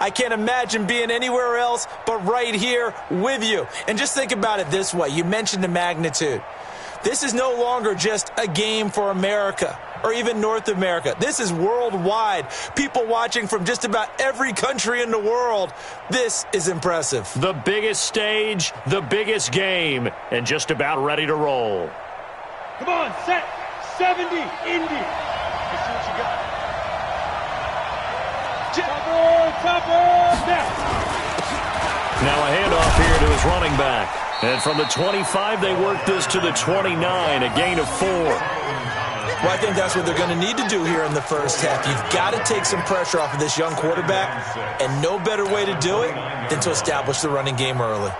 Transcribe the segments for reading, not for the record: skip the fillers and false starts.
I can't imagine being anywhere else but right here with you. And just think about it this way. You mentioned the magnitude. This is no longer just a game for America or even North America. This is worldwide. People watching from just about every country in the world. This is impressive. The biggest stage, the biggest game, and just about ready to roll. Come on, set 70, Indy. Let's see what you got. Topper, now a handoff here to his running back. And from the 25, they work this to the 29, a gain of 4. Well, I think that's what they're going to need to do here in the first half. You've got to take some pressure off of this young quarterback, and no better way to do it than to establish the running game early.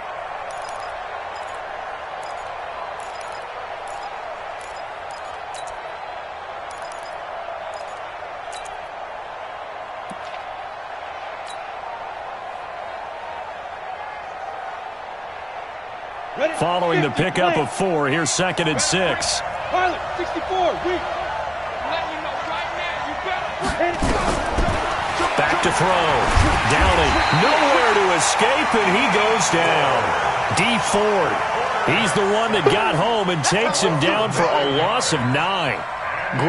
Following the pickup of 4, here's 2nd and 6. Pilot, 64, weak. Back to throw. Downing. Nowhere to escape, and he goes down. D. Ford. He's the one that got home and takes him down for a loss of 9.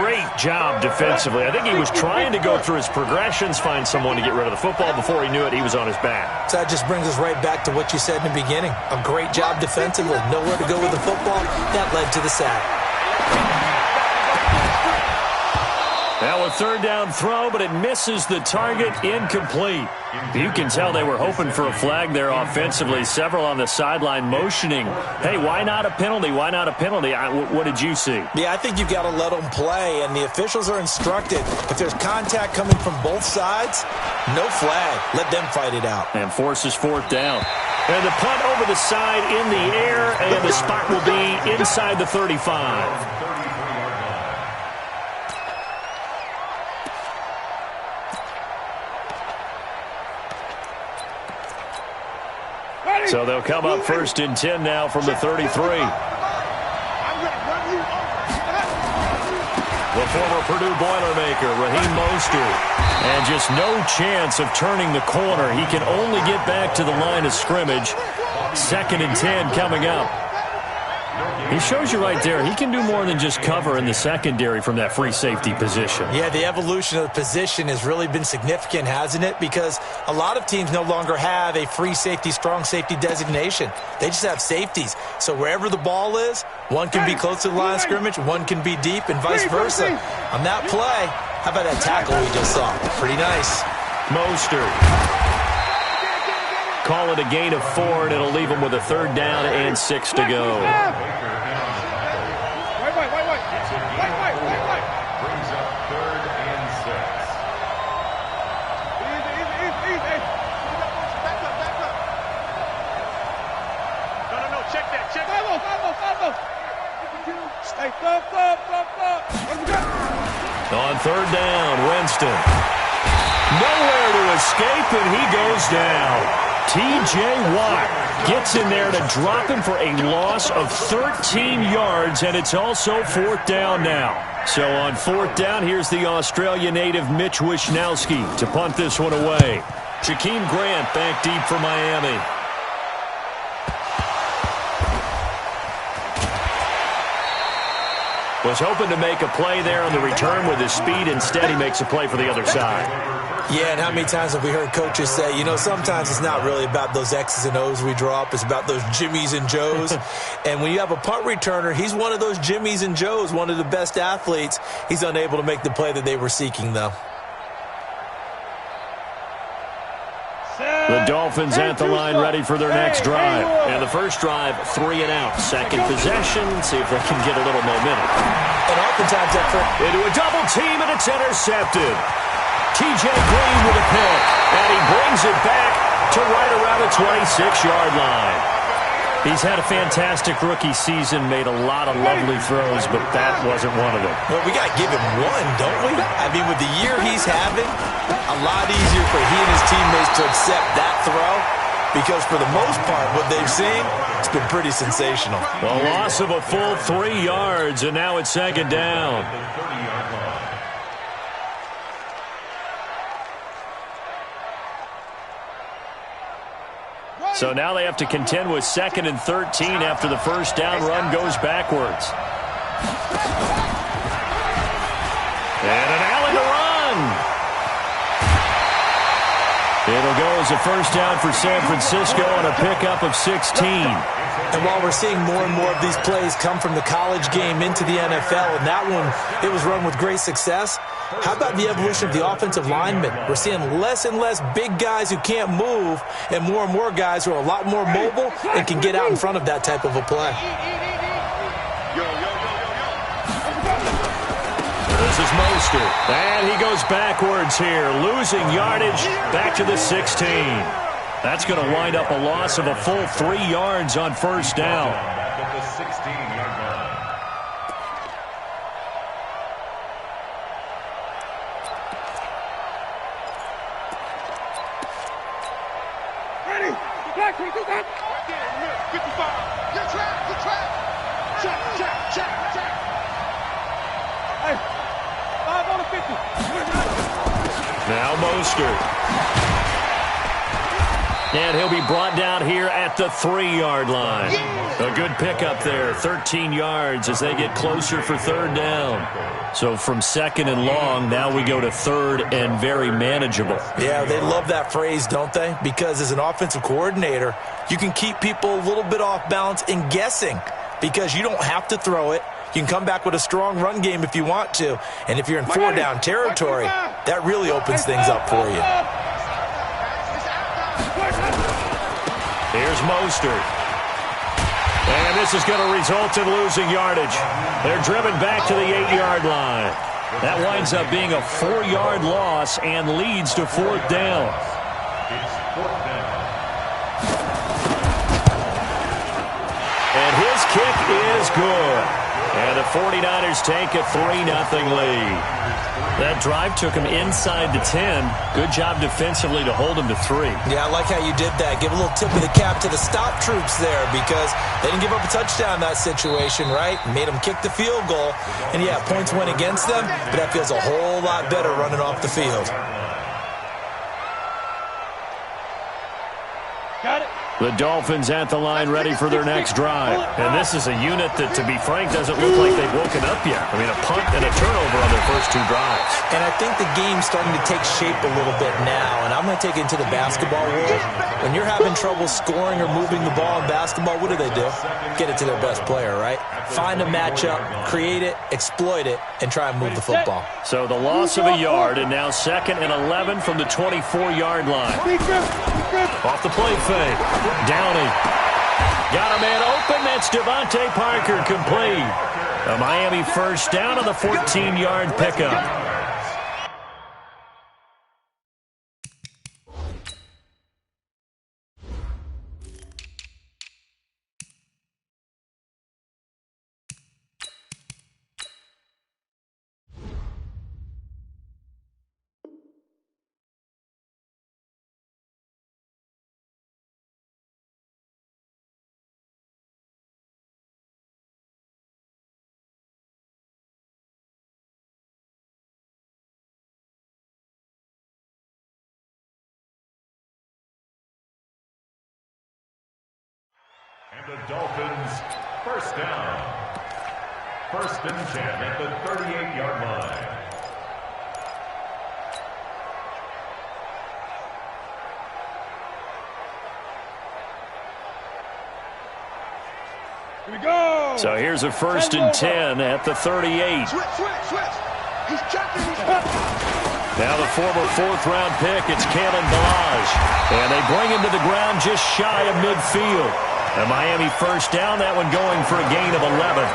Great job defensively. I think he was trying to go through his progressions, find someone to get rid of the football. Before he knew it, he was on his back. So that just brings us right back to what you said in the beginning. A great job defensively. Nowhere to go with the football. That led to the sack. Now a 3rd down throw, but it misses the target, incomplete. You can tell they were hoping for a flag there offensively. Several on the sideline motioning. Hey, why not a penalty? Why not a penalty? What did you see? Yeah, I think you've got to let them play, and the officials are instructed. If there's contact coming from both sides, no flag. Let them fight it out. And forces 4th down. And the punt over the side in the air, and the spot will be inside the 35. So they'll come up 1st and 10 now from the 33. The former Purdue Boilermaker, Raheem Mostert. And just no chance of turning the corner. He can only get back to the line of scrimmage. 2nd and 10 coming up. He shows you right there, he can do more than just cover in the secondary from that free safety position. Yeah, the evolution of the position has really been significant, hasn't it? Because a lot of teams no longer have a free safety, strong safety designation. They just have safeties. So wherever the ball is, one can be close to the line of scrimmage, one can be deep, and vice versa. On that play, how about that tackle we just saw? Pretty nice. Mostert. Call it a gain of 4, and it'll leave him with a 3rd down and 6 to go. Brings up 3rd and 6. Easy. No, check that. Follow. Stay, On 3rd down, Winston. Nowhere to escape, and he goes down. T.J. Watt gets in there to drop him for a loss of 13 yards, and it's also 4th down now. So on 4th down, here's the Australia native Mitch Wishnowski to punt this one away. Jakeem Grant back deep for Miami. Was hoping to make a play there on the return with his speed. Instead, he makes a play for the other side. Yeah, and how many times have we heard coaches say, you know, sometimes it's not really about those X's and O's we draw up. It's about those Jimmies and Joes. And when you have a punt returner, he's one of those Jimmies and Joes, one of the best athletes. He's unable to make the play that they were seeking, though. The Dolphins at the line ready for their next drive. And the first drive, 3 and out. Second possession, see if they can get a little momentum. And oftentimes that into a double team, and it's intercepted. T.J. Green with a pick, and he brings it back to right around the 26-yard line. He's had a fantastic rookie season, made a lot of lovely throws, but that wasn't one of them. Well, we got to give him one, don't we? I mean, with the year he's having, a lot easier for he and his teammates to accept that throw, because for the most part, what they've seen, it's been pretty sensational. A loss of a full 3 yards, and now it's 2nd down. So now they have to contend with 2nd and 13 after the first down run goes backwards. And an alley to run. It'll go as a first down for San Francisco on a pickup of 16. And while we're seeing more and more of these plays come from the college game into the NFL, and that one, it was run with great success, how about the evolution of the offensive linemen? We're seeing less and less big guys who can't move and more guys who are a lot more mobile and can get out in front of that type of a play. This is Mostert. And he goes backwards here, losing yardage back to the 16. That's going to wind up a loss of a full 3 yards on first down. At the 16-yard line. Ready? Back, go back. 55. Get track. Check. Hey, 5 on the 50. Now Mostert. And he'll be brought down here at the 3-yard line. A good pickup there, 13 yards as they get closer for third down. So from 2nd and long, now we go to 3rd and very manageable. Yeah, they love that phrase, don't they? Because as an offensive coordinator, you can keep people a little bit off balance in guessing because you don't have to throw it. You can come back with a strong run game if you want to. And if you're in 4-down territory, that really opens things up for you. Here's Mostert. And this is going to result in losing yardage. They're driven back to the 8-yard line. That winds up being a 4-yard loss and leads to 4th down. It's 4th down. And his kick is good. And the 49ers take a 3-0 lead. That drive took him inside the 10. Good job defensively to hold him to 3. Yeah, I like how you did that. Give a little tip of the cap to the stop troops there because they didn't give up a touchdown in that situation, right? Made them kick the field goal. And, yeah, points went against them, but that feels a whole lot better running off the field. Got it. The Dolphins at the line ready for their next drive. And this is a unit that, to be frank, doesn't look like they've woken up yet. I mean, a punt and a turnover on their first 2 drives. And I think the game's starting to take shape a little bit now, and I'm going to take it into the basketball world. When you're having trouble scoring or moving the ball in basketball, what do? Get it to their best player, right? Find a matchup, create it, exploit it, and try and move the football. So the loss of a yard, and now 2nd and 11 from the 24-yard line. Off the play fake. Downey. Got a man open. That's Devontae Parker complete. A Miami first down on the 14-yard pickup. And the Dolphins, first down. 1st and 10 at the 38-yard line. Here we go. So here's a 1st and 10 at the 38. Switch. He's checking. Now the former 4th-round pick, it's Kalen Ballage. And they bring him to the ground just shy of midfield. A Miami first down, that one going for a gain of 11.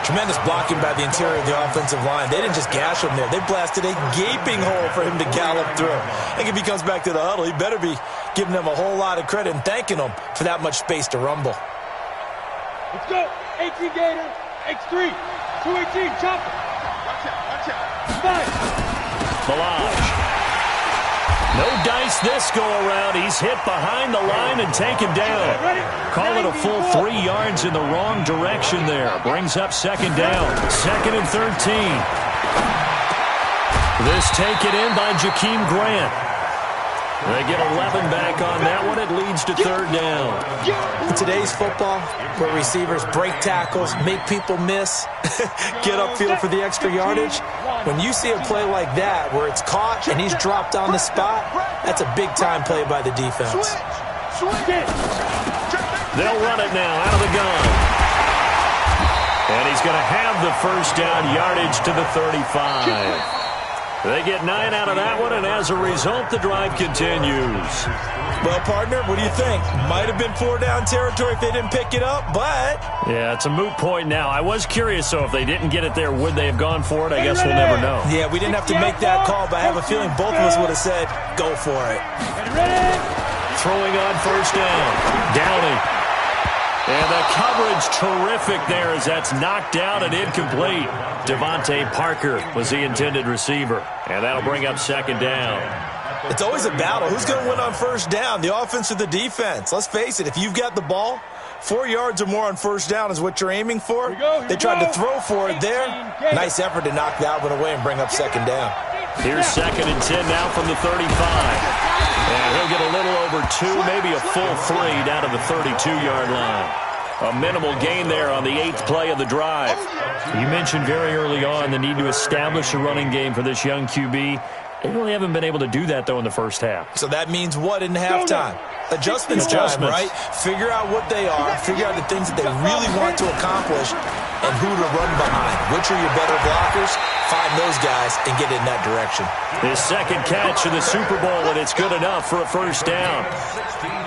Tremendous blocking by the interior of the offensive line. They didn't just gash him there. They blasted a gaping hole for him to gallop through. I think if he comes back to the huddle, he better be giving them a whole lot of credit and thanking them for that much space to rumble. Let's go. 18 Gator. X3. 218. Chop it. Watch out. 5. Ballage. No dice this go-around. He's hit behind the line and taken down. Call it a full 3 yards in the wrong direction there. Brings up 2nd down. 2nd and 13. This taken in by Jakeem Grant. They get 11 back on that one. It leads to third down. In today's football, where receivers break tackles, make people miss, get upfield for the extra yardage, when you see a play like that where it's caught and he's dropped on the spot, that's a big-time play by the defense. They'll run it now out of the gun. And he's going to have the first down, yardage to the 35. They get 9 out of that one, and as a result, the drive continues. Well, partner, what do you think? Might have been 4-down territory if they didn't pick it up, but... Yeah, it's a moot point now. I was curious, so if they didn't get it there, would they have gone for it? I guess we'll never know. Yeah, we didn't have to make that call, but I have a feeling both of us would have said, go for it. Throwing on first down. Downing. And the coverage terrific there as that's knocked out and incomplete. Devontae Parker was the intended receiver. And that'll bring up second down. It's always a battle. Who's going to win on first down, the offense or the defense? Let's face it, if you've got the ball, 4 yards or more on first down is what you're aiming for. They tried to throw for it there. Nice effort to knock that one away and bring up second down. Here's 2nd and 10 now from the 35. And he'll get a little over 2, maybe a full 3 down to the 32-yard line. A minimal gain there on the 8th play of the drive. You mentioned very early on the need to establish a running game for this young QB. They really haven't been able to do that, though, in the first half. So that means what in halftime? Adjustments time, right? Figure out what they are, figure out the things that they really want to accomplish, and who to run behind. Which are your better blockers? Find those guys and get in that direction. His second catch in the Super Bowl, and it's good enough for a first down.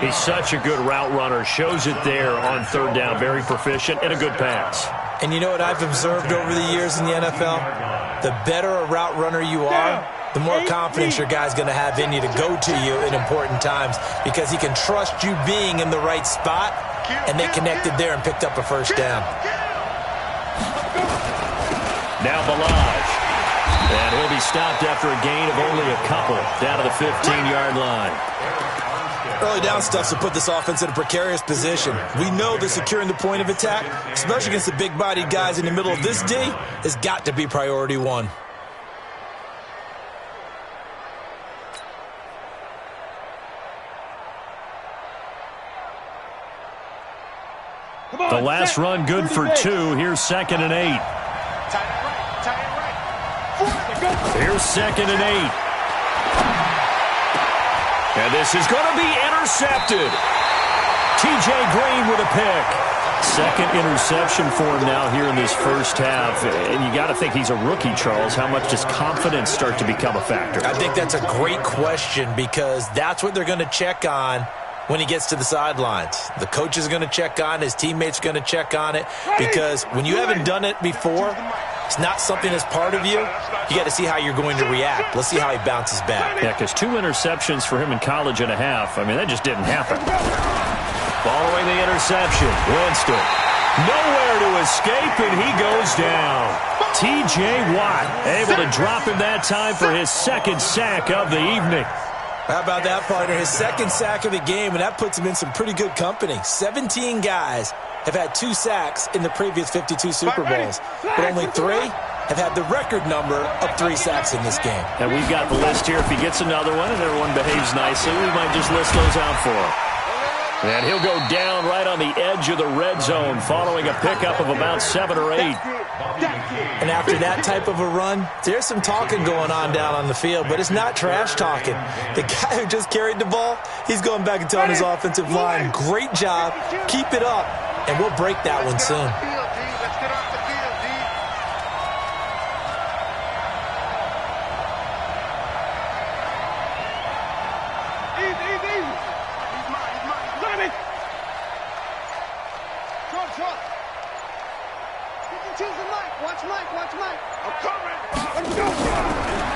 He's such a good route runner. Shows it there on third down. Very proficient and a good pass. And you know what I've observed over the years in the NFL? The better a route runner you are, the more confidence your guy's going to have in you to go to you in important times because he can trust you being in the right spot, and they connected there and picked up a first down. Now Balaj. And he'll be stopped after a gain of only a couple down to the 15-yard line. Early down stuff to put this offense in a precarious position. We know that securing the point of attack, especially against the big-bodied guys in the middle of this D, has got to be priority one. The last run good for 2. Here's 2nd and 8. Here's 2nd and 8. And this is going to be intercepted. T.J. Green with a pick. Second interception for him now here in this first half. And you got to think he's a rookie, Charles. How much does confidence start to become a factor? I think that's a great question because that's what they're going to check on when he gets to the sidelines. The coach is going to check on it. His teammates are going to check on it because when you haven't done it before, it's not something that's part of you. You got to see how you're going to react. Let's see how he bounces back. Yeah, because 2 interceptions for him in college and a half. I mean, that just didn't happen. Following the interception, Winston. Nowhere to escape, and he goes down. T.J. Watt able to drop him that time for his 2nd sack of the evening. How about that, partner? His 2nd sack of the game, and that puts him in some pretty good company. 17 guys have had 2 sacks in the previous 52 Super Bowls, but only 3 have had the record number of 3 sacks in this game. And we've got the list here. If he gets another one and everyone behaves nicely, we might just list those out for him. And he'll go down right on the edge of the red zone following a pickup of about 7 or 8. And after that type of a run, there's some talking going on down on the field, but it's not trash talking. The guy who just carried the ball, he's going back and telling his offensive line, great job, keep it up, and we'll break that one soon.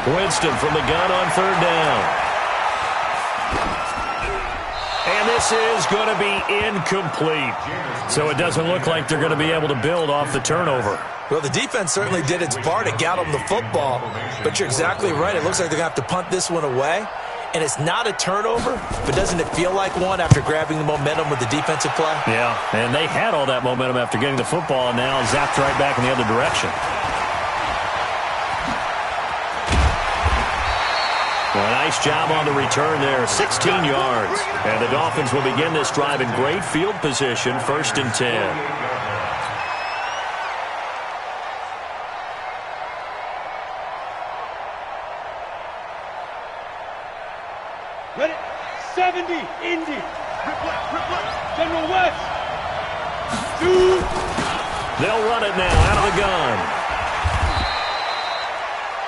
Winston from the gun on third down. And this is going to be incomplete. So it doesn't look like they're going to be able to build off the turnover. Well, the defense certainly did its part to get them the football, but you're exactly right. It looks like they're going to have to punt this one away. And it's not a turnover, but doesn't it feel like one after grabbing the momentum with the defensive play? Yeah, and they had all that momentum after getting the football, and now zapped right back in the other direction. A nice job on the return there, 16 yards. And the Dolphins will begin this drive in great field position, 1st and 10. Ready? 70, Indy. General West. 2. They'll run it now out of the gun.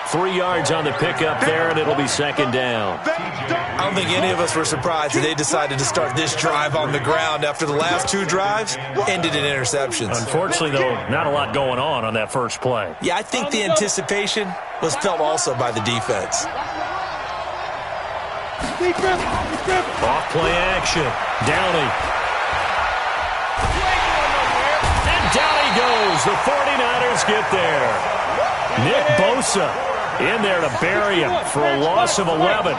3 yards on the pickup there, and it'll be 2nd down. I don't think any of us were surprised that they decided to start this drive on the ground after the last 2 drives ended in interceptions. Unfortunately, though, not a lot going on that first play. Yeah, I think the anticipation was felt also by the defense. Off play action. Downey. And down he goes. The 49ers get there. Nick Bosa in there to bury him for a loss of 11.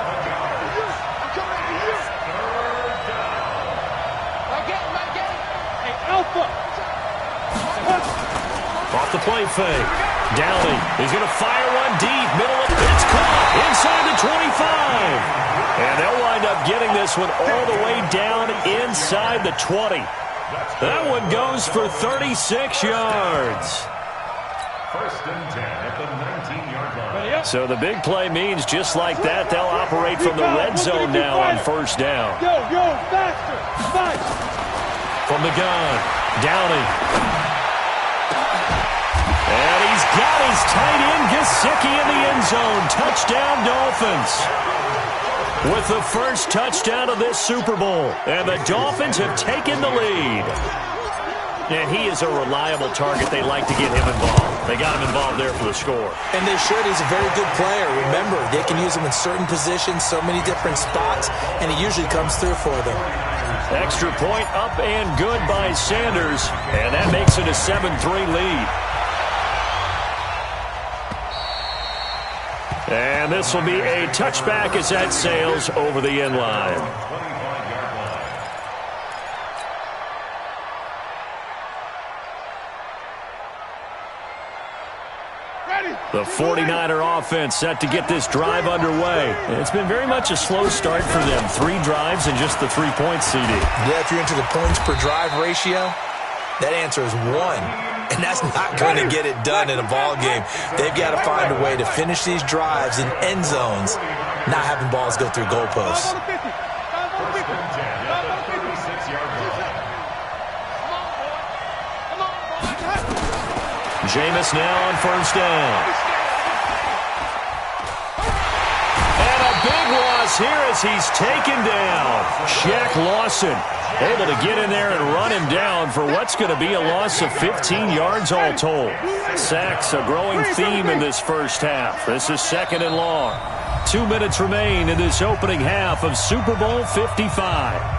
Off the play fake. Downey is going to fire one deep. Middle of it's caught inside the 25. And they'll wind up getting this one all the way down inside the 20. That one goes for 36 yards. 1st and 10 at the 19-yard line. So the big play means just like that, they'll operate from the red zone now on 1st down. Yo, faster. Fight. From the gun, Downey. And he's got his tight end, Gesicki, in the end zone. Touchdown, Dolphins. With the first touchdown of this Super Bowl. And the Dolphins have taken the lead. And he is a reliable target. They like to get him involved. They got him involved there for the score. And they should. He's a very good player. Remember, they can use him in certain positions, so many different spots, and he usually comes through for them. Extra point up and good by Sanders. And that makes it a 7-3 lead. And this will be a touchback as that sails over the end line. The 49er offense set to get this drive underway. It's been very much a slow start for them. 3 drives and just the 3 points, CD. Yeah, if you're into the points per drive ratio, that answer is 1. And that's not going to get it done in a ball game. They've got to find a way to finish these drives in end zones, not having balls go through goalposts. Jameis now on 1st down. And a big loss here as he's taken down. Shaq Lawson able to get in there and run him down for what's going to be a loss of 15 yards all told. Sacks a growing theme in this first half. This is 2nd and long. 2 minutes remain in this opening half of Super Bowl 55.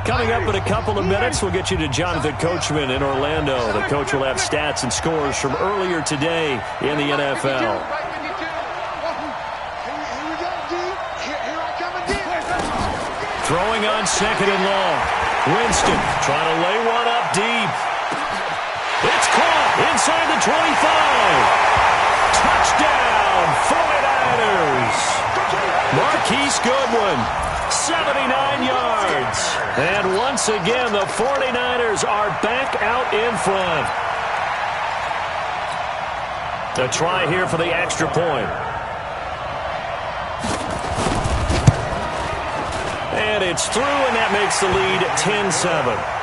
Coming up in a couple of minutes, we'll get you to Jonathan Coachman in Orlando. The coach will have stats and scores from earlier today in the NFL. Throwing on 2nd and long. Winston trying to lay one up deep. It's caught inside the 25. Touchdown, 49ers. Marquise Goodwin. 79 yards. And once again, the 49ers are back out in front. A try here for the extra point. And it's through, and that makes the lead 10-7.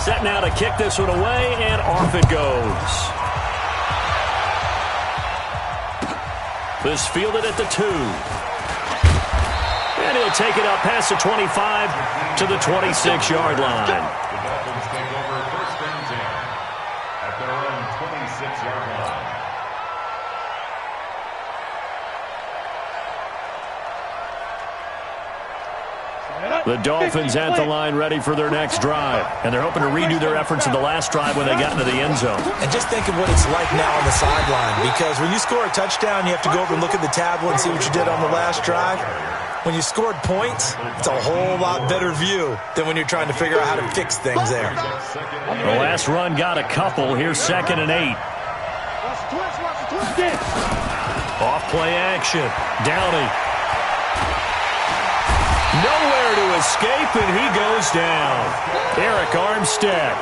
Set now to kick this one away, and off it goes. This fielded at the 2. And he'll take it up past the 25 to the 26-yard line. The Dolphins take over first and 10 at their own 26-yard line. The Dolphins at the line ready for their next drive. And they're hoping to redo their efforts in the last drive when they got into the end zone. And just think of what it's like now on the sideline, because when you score a touchdown, you have to go over and look at the tablet and see what you did on the last drive. When you scored points, it's a whole lot better view than when you're trying to figure out how to fix things there. The last run got a couple. Here's 2nd and 8. Off play action. Downey. Nowhere to escape, and he goes down. Eric Armstead.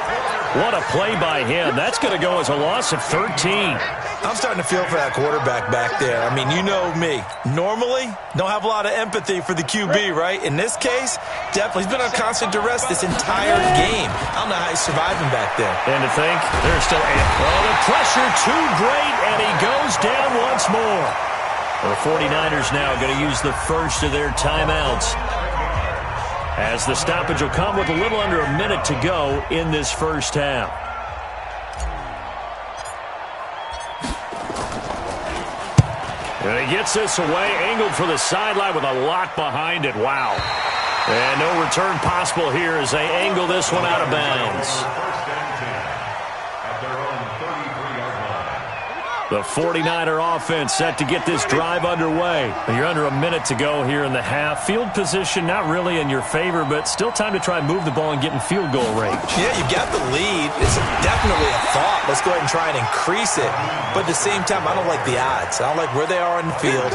What a play by him. That's going to go as a loss of 13. I'm starting to feel for that quarterback back there. I mean, you know me. Normally, don't have a lot of empathy for the QB, right? In this case, definitely. He's been on constant duress this entire game. I don't know how he's surviving back there. And to think, there's still the pressure too great, and he goes down once more. The 49ers now going to use the first of their timeouts, as the stoppage will come with a little under a minute to go in this first half. And he gets this away, angled for the sideline with a lot behind it. Wow. And no return possible here as they angle this one out of bounds. The 49er offense set to get this drive underway. You're under a minute to go here in the half. Field position not really in your favor, but still time to try and move the ball and get in field goal range. Yeah, you've got the lead. It's definitely a thought. Let's go ahead and try and increase it. But at the same time, I don't like the odds. I don't like where they are in the field.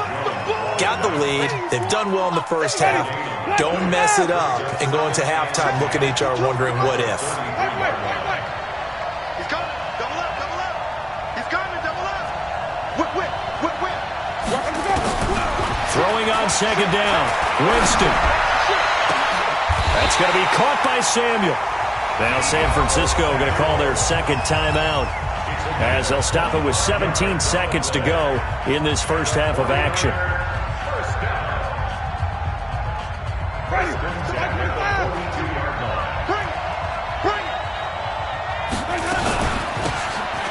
Got the lead. They've done well in the first half. Don't mess it up and go into halftime looking at each other wondering what if. Throwing on 2nd down. Winston. That's going to be caught by Samuel. Now San Francisco going to call their second timeout, as they'll stop it with 17 seconds to go in this first half of action.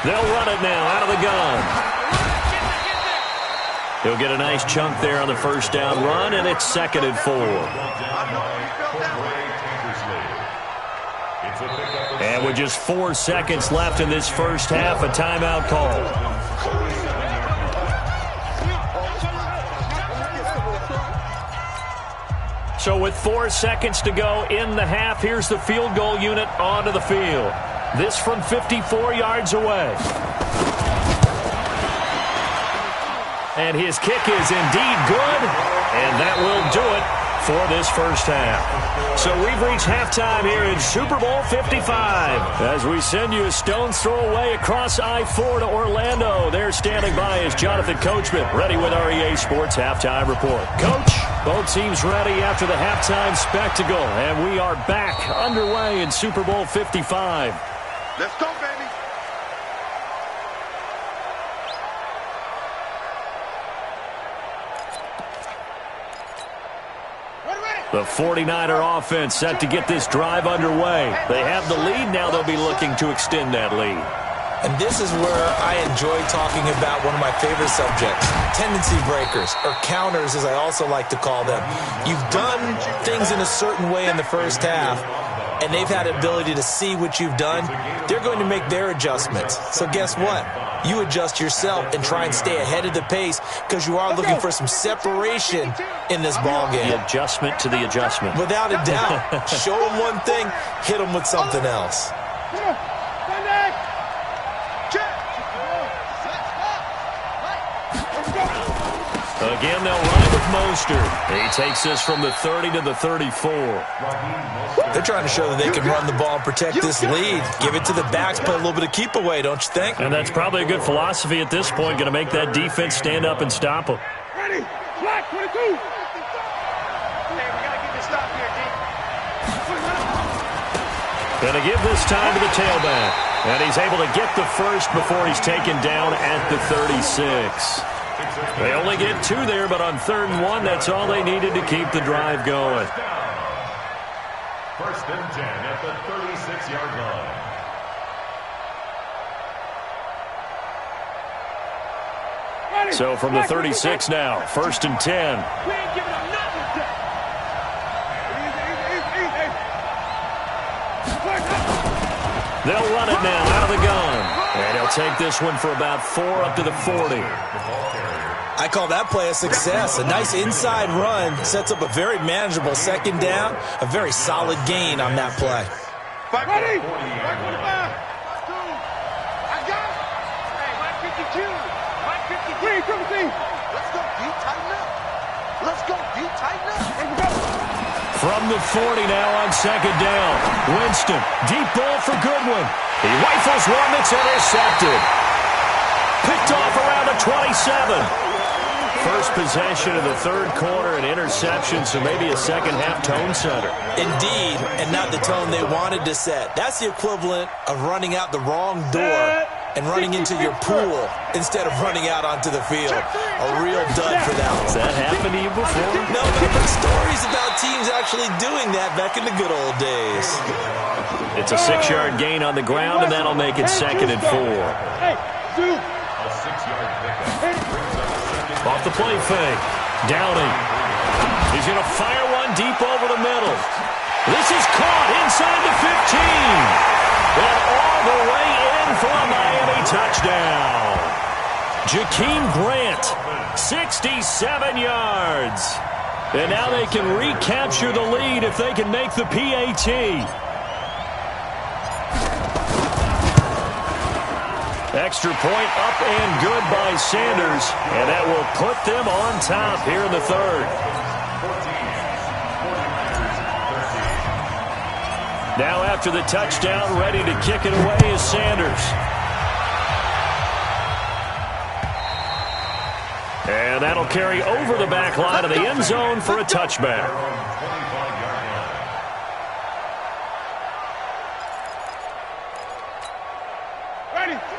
They'll run it now out of the gun. He'll get a nice chunk there on the first down run, and it's 2nd and 4. And with just 4 seconds left in this first half, a timeout call. So with 4 seconds to go in the half, here's the field goal unit onto the field. This from 54 yards away. And his kick is indeed good, and that will do it for this first half. So we've reached halftime here in Super Bowl 55. As we send you a stone's throw away across I-4 to Orlando. There standing by is Jonathan Coachman, ready with our EA Sports Halftime Report. Coach, both teams ready after the halftime spectacle, and we are back underway in Super Bowl 55. Let's go, baby. The 49er offense set to get this drive underway. They have the lead. Now they'll be looking to extend that lead. And this is where I enjoy talking about one of my favorite subjects, tendency breakers, or counters as I also like to call them. You've done things in a certain way in the first half, and they've had the ability to see what you've done. They're going to make their adjustments. So guess what? You adjust yourself and try and stay ahead of the pace, because you are looking for some separation in this ball game. The adjustment to the adjustment. Without a doubt. Show them one thing, hit them with something else. Again, they'll run with Mostert. He takes this from the 30 to the 34. They're trying to show that they can run the ball and protect this lead. Give it to the backs, play a little bit of keep away, don't you think? And that's probably a good philosophy at this point, going to make that defense stand up and stop them. Ready? Flat 22. Hey, we got to get this stop here, D. Going to give this time to the tailback. And he's able to get the first before he's taken down at the 36. They only get 2 there, but on 3rd and 1, that's all they needed to keep the drive going. First and 10 at the 36-yard line. So from the 36 now, 1st and 10. We ain't giving up nothing today. They'll run it now out of the gun. And he'll take this one for about 4 up to the 40. I call that play a success. A nice inside run sets up a very manageable 2nd down. A very solid gain on that play. Ready? I got it. Hey, 152. 153. Come see. Let's go deep, tighten up. Let's go deep, tighten up. Let's go. From the 40 now on 2nd down. Winston, deep ball for Goodwin. He rifles one that's intercepted. Picked off around the 27. First possession of the 3rd quarter, an interception, so maybe a second-half tone setter. Indeed, and not the tone they wanted to set. That's the equivalent of running out the wrong door and running into your pool instead of running out onto the field. A real dud for that one. Has that happened to you before? No, but I've heard stories about teams actually doing that back in the good old days. It's a 6-yard gain on the ground, and that'll make it 2nd and 4. Hey, dude. A 6-yard pickup. Off the play fake. Downing. He's going to fire one deep over the middle. This is caught inside the 15. And all the way in for a Miami touchdown. Jakeem Grant, 67 yards. And now they can recapture the lead if they can make the PAT. Extra point up and good by Sanders, and that will put them on top here in the 3rd. Now after the touchdown, ready to kick it away is Sanders. And that'll carry over the back line of the end zone for a touchback.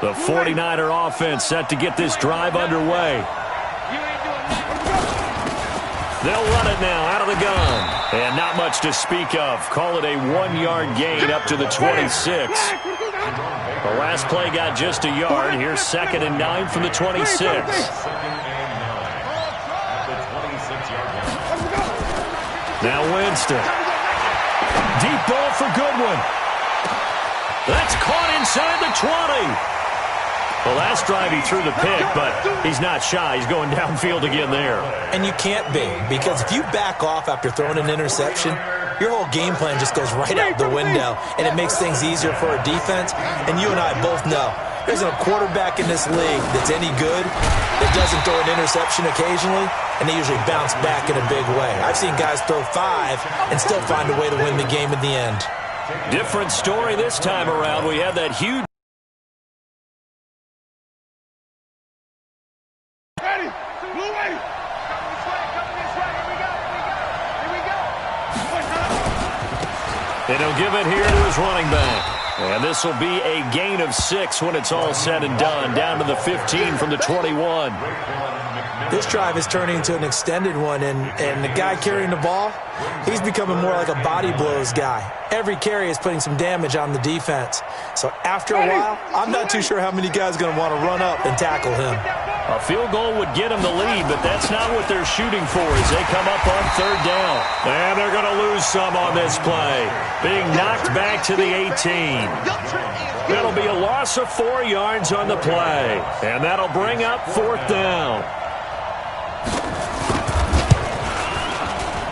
The 49er offense set to get this drive underway. They'll run it now out of the gun. And not much to speak of. Call it a 1-yard gain up to the 26. The last play got just a yard. Here's 2nd and 9 from the 26. Now Winston. Deep ball for Goodwin. That's caught inside the 20. Well, last drive he threw the pick, but he's not shy. He's going downfield again there. And you can't be, because if you back off after throwing an interception, your whole game plan just goes right out the window, and it makes things easier for a defense. And you and I both know there's a quarterback in this league that's any good that doesn't throw an interception occasionally, and they usually bounce back in a big way. I've seen guys throw 5 and still find a way to win the game in the end. Different story this time around. We had that huge... And he'll give it here to his running back. And this will be a gain of 6 when it's all said and done. Down to the 15 from the 21. This drive is turning into an extended one, and the guy carrying the ball, he's becoming more like a body blows guy. Every carry is putting some damage on the defense. So after a while, I'm not too sure how many guys are going to want to run up and tackle him. A field goal would get them the lead, but that's not what they're shooting for as they come up on 3rd down. And they're going to lose some on this play, being knocked back to the 18. That'll be a loss of 4 yards on the play, and that'll bring up 4th down.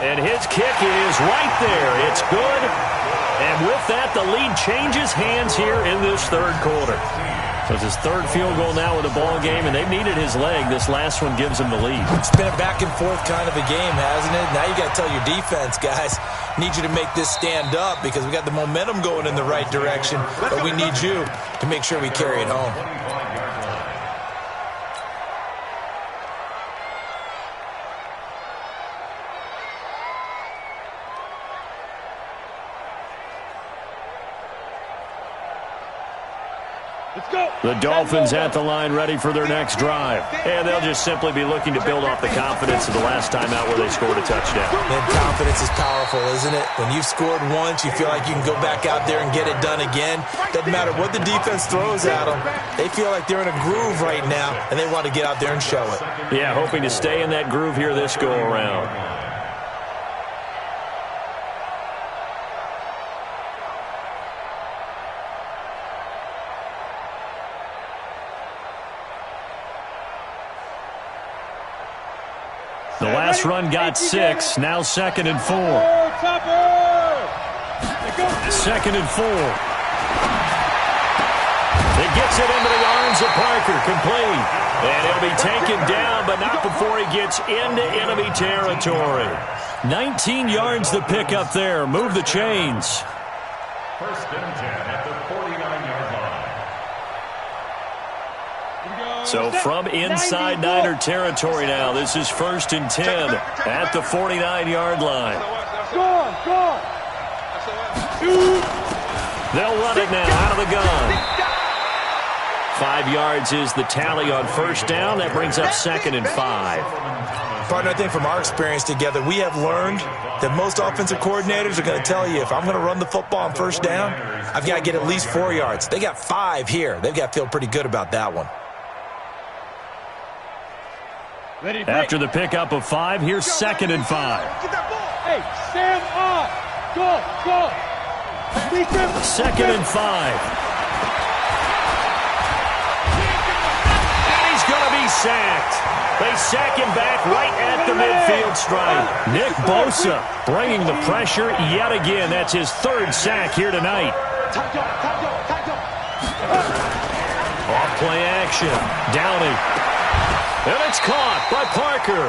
And his kick is right there. It's good. And with that, the lead changes hands here in this 3rd quarter. So it's his 3rd field goal now in the ball game, and they've needed his leg. This last one gives him the lead. It's been a back and forth kind of a game, hasn't it? Now you got to tell your defense, guys, need you to make this stand up because we got the momentum going in the right direction, but we need you to make sure we carry it home. Let's go. The Dolphins at the line ready for their next drive. And they'll just simply be looking to build off the confidence of the last time out where they scored a touchdown. And confidence is powerful, isn't it? When you've scored once, you feel like you can go back out there and get it done again. Doesn't matter what the defense throws at them. They feel like they're in a groove right now, and they want to get out there and show it. Yeah, hoping to stay in that groove here this go-around. The last run got 6. Now 2nd and 4. 2nd and 4. It gets it into the arms of Parker. Complete. And it'll be taken down, but not before he gets into enemy territory. 19 yards to pick up there. Move the chains. 1st and 10 at the 49-yard line. So from inside Niner territory now, this is 1st and 10 at the 49-yard line. They'll run it now out of the gun. 5 yards is the tally on 1st down. That brings up 2nd and 5. Partner, I think from our experience together, we have learned that most offensive coordinators are going to tell you, if I'm going to run the football on 1st down, I've got to get at least 4 yards. They got 5 here. They've got to feel pretty good about that one. After the pickup of 5, here's 2nd and 5. Hey, stand up. Go. 2nd and 5. And he's going to be sacked. They sack him back right at the midfield stripe. Nick Bosa bringing the pressure yet again. That's his 3rd sack here tonight. Off play action. Downey. And it's caught by Parker.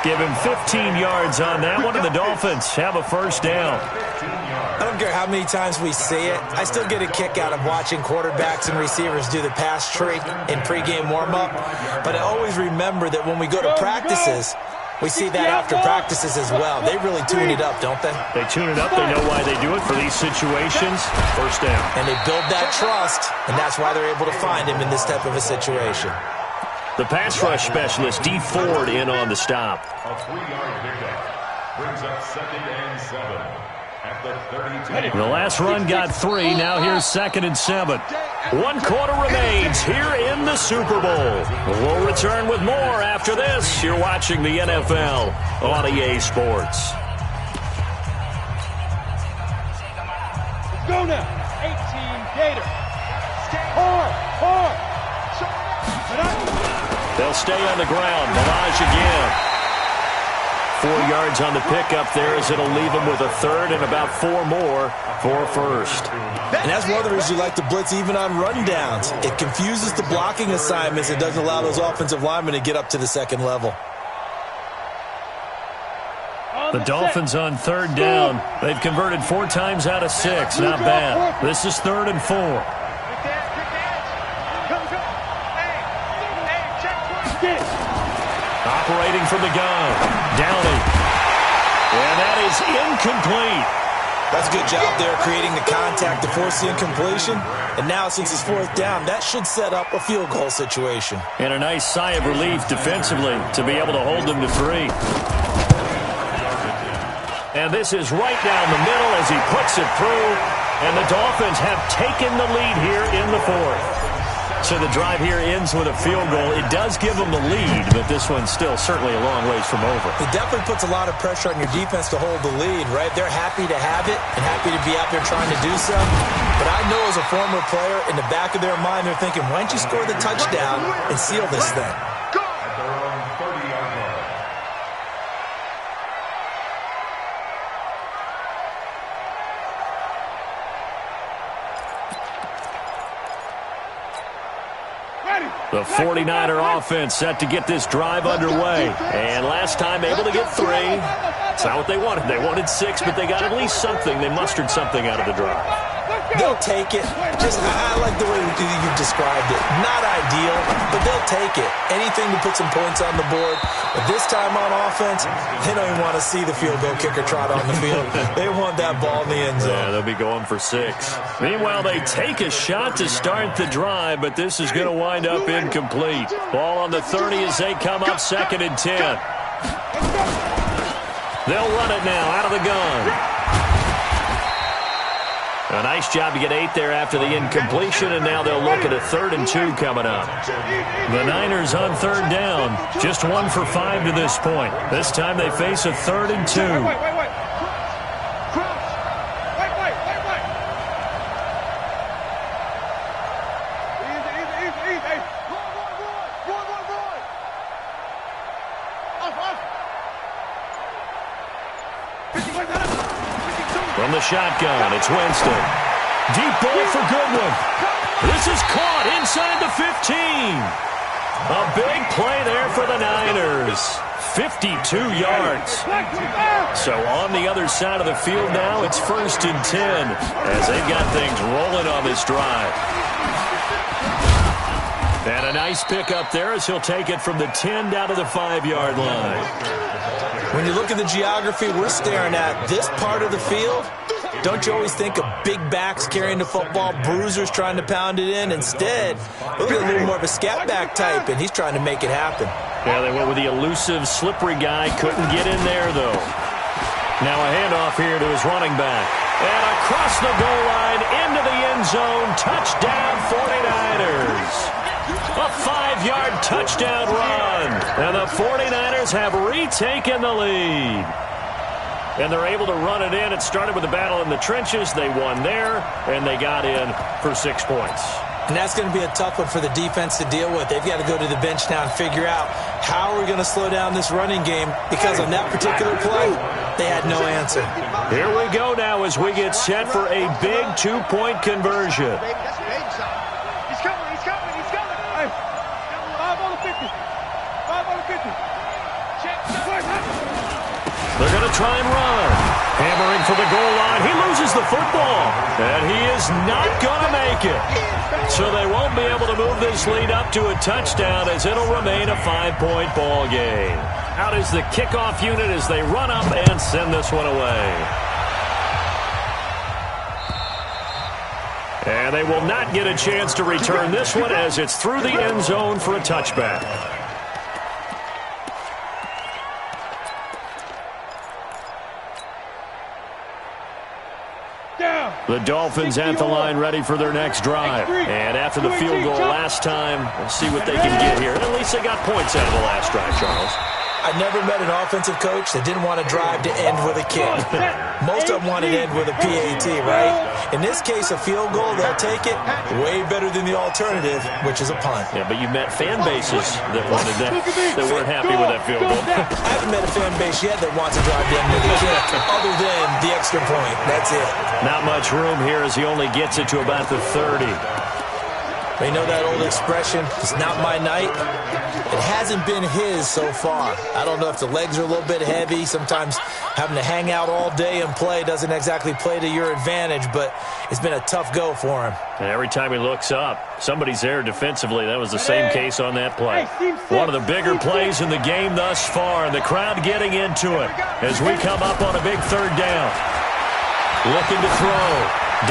Give him 15 yards on that one, and the Dolphins have a 1st down. I don't care how many times we see it. I still get a kick out of watching quarterbacks and receivers do the pass trick in pregame warm-up. But I always remember that when we go to practices, we see that after practices as well. They really tune it up, don't they? They tune it up. They know why they do it for these situations. 1st down. And they build that trust, and that's why they're able to find him in this type of a situation. The pass rush specialist, D. Ford, in on the stop. A 3-yard pickup brings up 2nd and 7 at the 32. The last run got 3. Now here's 2nd and 7. 1 quarter remains here in the Super Bowl. We'll return with more after this. You're watching the NFL on EA Sports. Let's go now. 18 Gator. Hard. They'll stay on the ground. Mirage again. 4 yards on the pickup there as it'll leave them with a 3rd and about 4 more for 1st. And that's one of the reasons you like to blitz even on rundowns. It confuses the blocking assignments. It doesn't allow those offensive linemen to get up to the 2nd level. The Dolphins on 3rd down. They've converted 4 times out of 6. Not bad. This is 3rd and 4. Operating from the gun. Downey. And that is incomplete. That's a good job there creating the contact to force the incompletion. And now since it's 4th down, that should set up a field goal situation. And a nice sigh of relief defensively to be able to hold them to 3. And this is right down the middle as he puts it through. And the Dolphins have taken the lead here in the 4th. So the drive here ends with a field goal. It does give them the lead, but this one's still certainly a long ways from over. It definitely puts a lot of pressure on your defense to hold the lead, right? They're happy to have it and happy to be out there trying to do so. But I know as a former player, in the back of their mind, they're thinking, why don't you score the touchdown and seal this thing? At their own 30-yard line. The 49er offense set to get this drive underway. And last time able to get 3. It's not what they wanted. They wanted 6, but they got at least something. They mustered something out of the drive. They'll take it. I like the way you described it. Not ideal, but they'll take it. Anything to put some points on the board. But this time on offense, they don't even want to see the field goal kicker trot on the field. They want that ball in the end zone. Yeah, they'll be going for 6. Meanwhile, they take a shot to start the drive, but this is going to wind up incomplete. Ball on the 30 as they come up 2nd and 10. They'll run it now out of the gun. A nice job to get 8 there after the incompletion, and now they'll look at a 3rd and 2 coming up. The Niners on 3rd down, just 1 for 5 to this point. This time they face a 3rd and 2. From the shotgun, it's Winston. Deep ball for Goodwin. This is caught inside the 15. A big play there for the Niners. 52 yards. So on the other side of the field now, it's 1st and 10 as they've got things rolling on this drive. And a nice pickup there as he'll take it from the 10 down to the 5-yard line. When you look at the geography we're staring at, this part of the field, don't you always think of big backs carrying the football, bruisers trying to pound it in? Instead, look at a little more of a scat back type, and he's trying to make it happen. Yeah, they went with the elusive, slippery guy. Couldn't get in there, though. Now a handoff here to his running back. And across the goal line, into the end zone, touchdown 49ers. A 5-yard touchdown run. And the 49ers have retaken the lead. And they're able to run it in. It started with a battle in the trenches. They won there, and they got in for 6 points. And that's going to be a tough one for the defense to deal with. They've got to go to the bench now and figure out how are we going to slow down this running game, because on that particular play, they had no answer. Here we go now as we get set for a big 2-point conversion. He's coming. Hey, 5 on the 50. 5 on the 50. Check. They're going to try and run. Hammering for the goal line. He loses the football. And he is not going to make it. So they won't be able to move this lead up to a touchdown, as it'll remain a 5-point ball game. Out is the kickoff unit as they run up and send this one away. And they will not get a chance to return this one as it's through the end zone for a touchback. The Dolphins at the line ready for their next drive. And after the field goal last time, we'll see what they can get here. And at least they got points out of the last drive, Charles. I never met an offensive coach that didn't want to drive to end with a kick. Most of them want to end with a PAT, right? In this case, a field goal, they'll take it. Way better than the alternative, which is a punt. Yeah, but you met fan bases that wanted that, that weren't happy with that field goal. I haven't met a fan base yet that wants to drive to end with a kick, other than the extra point. That's it. Not much room here as he only gets it to about the 30. They know that old expression, it's not my night. It hasn't been his so far. I don't know if the legs are a little bit heavy. Sometimes having to hang out all day and play doesn't exactly play to your advantage, but it's been a tough go for him. And every time he looks up, somebody's there defensively. That was the same case on that play. One of the bigger plays in the game thus far, and the crowd getting into it as we come up on a big 3rd down. Looking to throw.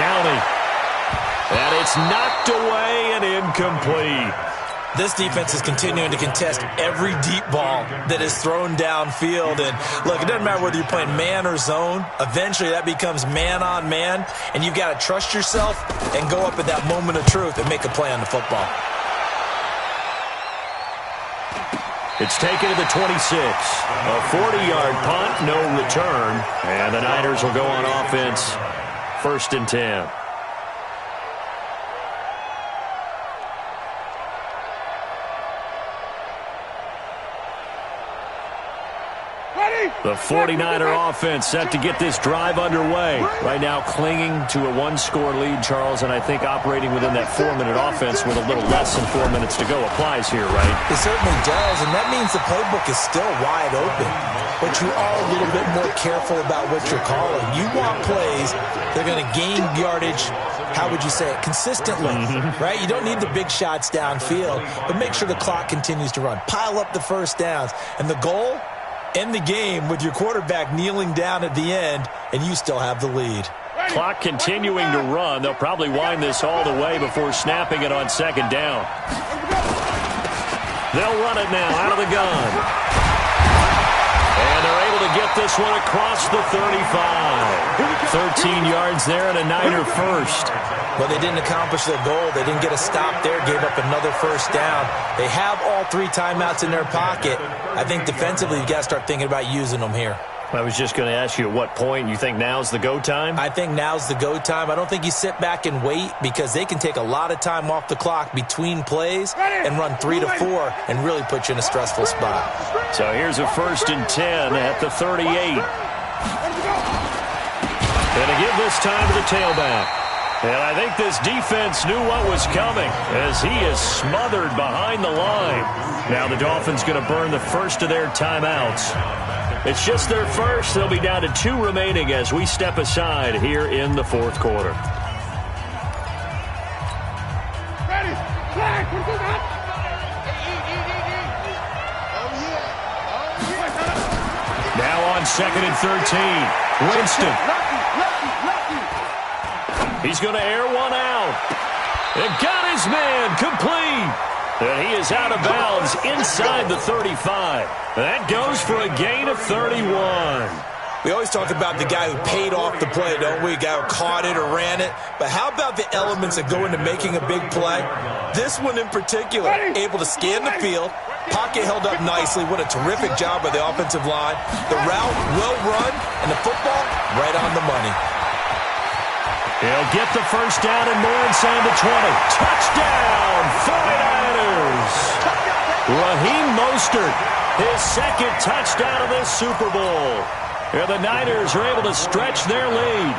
Downey. And it's knocked away and incomplete. This defense is continuing to contest every deep ball that is thrown downfield. And look, it doesn't matter whether you're playing man or zone. Eventually that becomes man on man. And you've got to trust yourself and go up at that moment of truth and make a play on the football. It's taken to the 26. A 40-yard punt, no return. And the Niners will go on offense, 1st and 10. The 49er offense set to get this drive underway. Right now clinging to a 1-score lead, Charles, and I think operating within that 4-minute offense with a little less than 4 minutes to go applies here, right? It certainly does, and that means the playbook is still wide open. But you are a little bit more careful about what you're calling. You want plays that are going to gain yardage how would you say it, consistently, right? You don't need the big shots downfield, but make sure the clock continues to run. Pile up the first downs. And the goal, end the game with your quarterback kneeling down at the end, and you still have the lead. Clock continuing to run. They'll probably wind this all the way before snapping it on second down. They'll run it now out of the gun. And they're able to get this one across the 35. 13 yards there and a Niner first. Well, they didn't accomplish their goal. They didn't get a stop there, gave up another first down. They have all 3 timeouts in their pocket. I think defensively, you've got to start thinking about using them here. I was just going to ask you at what point you think now's the go time? I think now's the go time. I don't think you sit back and wait because they can take a lot of time off the clock between plays and run 3 to 4 and really put you in a stressful spot. So here's a 1st and 10 at the 38. Going to give this time to the tailback. And I think this defense knew what was coming as he is smothered behind the line. Now the Dolphins going to burn the first of their timeouts. It's just their first. They'll be down to 2 remaining as we step aside here in the 4th quarter. Ready? Flag! Now on 2nd and 13. Winston. He's going to air one out. And got his man complete. And he is out of bounds inside the 35. That goes for a gain of 31. We always talk about the guy who paid off the play, don't we? The guy who caught it or ran it. But how about the elements that go into making a big play? This one in particular, able to scan the field, pocket held up nicely. What a terrific job by the offensive line. The route well run, and the football right on the money. He'll get the first down and more inside the 20. Touchdown, 49ers. Raheem Mostert, his 2nd touchdown of this Super Bowl. And the Niners are able to stretch their lead.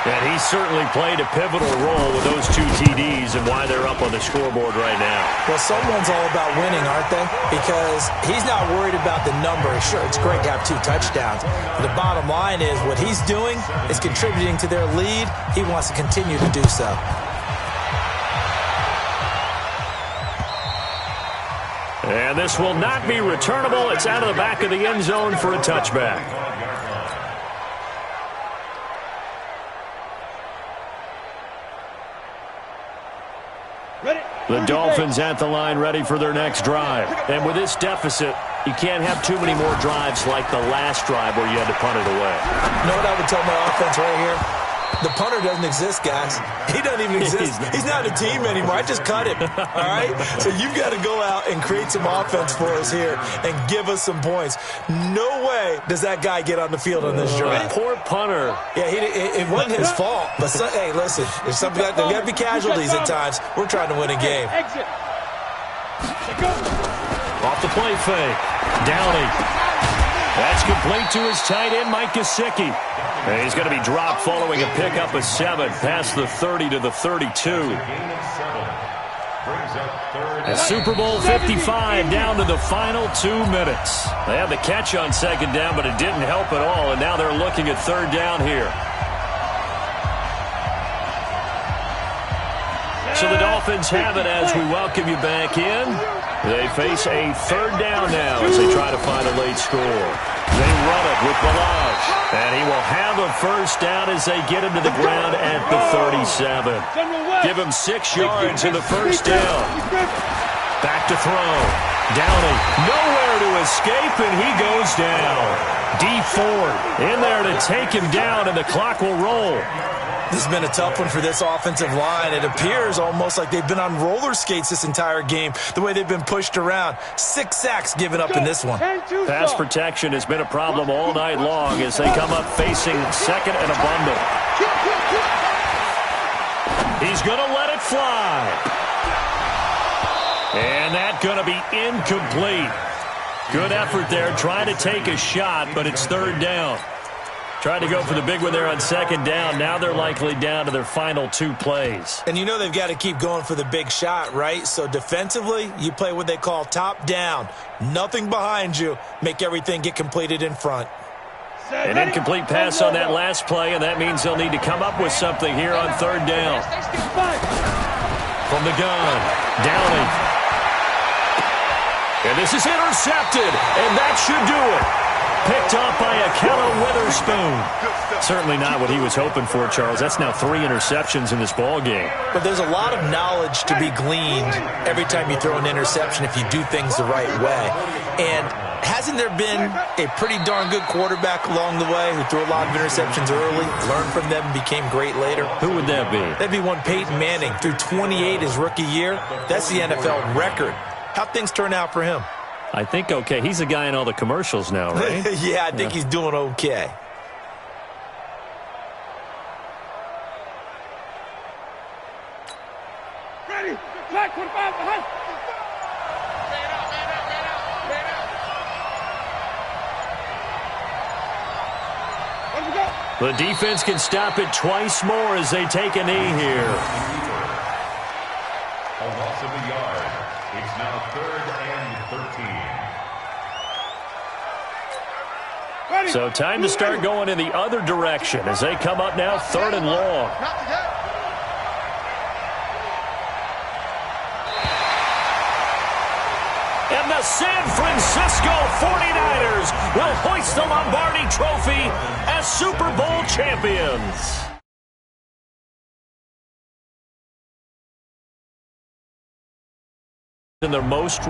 And he certainly played a pivotal role with those 2 TDs and why they're up on the scoreboard right now. Well, someone's all about winning, aren't they? Because he's not worried about the number. Sure, it's great to have 2 touchdowns. But the bottom line is what he's doing is contributing to their lead. He wants to continue to do so. And this will not be returnable. It's out of the back of the end zone for a touchback. The Dolphins at the line ready for their next drive. And with this deficit, you can't have too many more drives like the last drive where you had to punt it away. You know what I would tell my offense right here? The punter doesn't exist, guys. He doesn't even exist. He's not a team anymore. I just cut him, all right? So you've got to go out and create some offense for us here and give us some points. No way does that guy get on the field on this drive. Poor punter. Yeah, it wasn't his fault. But, hey, listen, there's something there got to be casualties at times. We're trying to win a game. Off the play fake. Downey. That's complete to his tight end, Mike Gesicki. And he's going to be dropped following a pickup of 7 past the 30 to the 32. A Super Bowl 55 down to the final 2 minutes. They had the catch on second down, but it didn't help at all, and now they're looking at 3rd down here. So the Dolphins have it as we welcome you back in. They face a 3rd down now as they try to find a late score. They run it with Balaj, and he will have a first down as they get him to the ground at the 37. Give him 6 yards in the first down. Back to throw. Downey, nowhere to escape, and he goes down. D Ford in there to take him down, and the clock will roll. This has been a tough one for this offensive line. It appears almost like they've been on roller skates this entire game, the way they've been pushed around. 6 sacks given up in this one. Pass protection has been a problem all night long as they come up facing 2nd and a bundle. He's going to let it fly. And that's going to be incomplete. Good effort there, trying to take a shot, but it's 3rd down. Tried to go for the big one there on 2nd down. Now they're likely down to their final 2 plays. And you know they've got to keep going for the big shot, right? So defensively, you play what they call top down. Nothing behind you. Make everything get completed in front. An incomplete pass on that last play, and that means they'll need to come up with something here on third down. From the gun, Downing. And this is intercepted, and that should do it. Picked off by Akello Witherspoon. Certainly not what he was hoping for, Charles. That's now 3 interceptions in this ball game. But there's a lot of knowledge to be gleaned every time you throw an interception if you do things the right way. And hasn't there been a pretty darn good quarterback along the way who threw a lot of interceptions early, learned from them, and became great later? Who would that be? That'd be one Peyton Manning. Threw 28 his rookie year. That's the NFL record. How'd things turn out for him? I think okay. He's the guy in all the commercials now, right? Yeah, I think he's doing okay. Ready? Flag 25 behind. The defense can stop it twice more as they take a knee here. A loss of a yard. It's now 3rd and 13. So time to start going in the other direction as they come up now 3rd and long. And the San Francisco 49ers will hoist the Lombardi Trophy as Super Bowl champions. In their most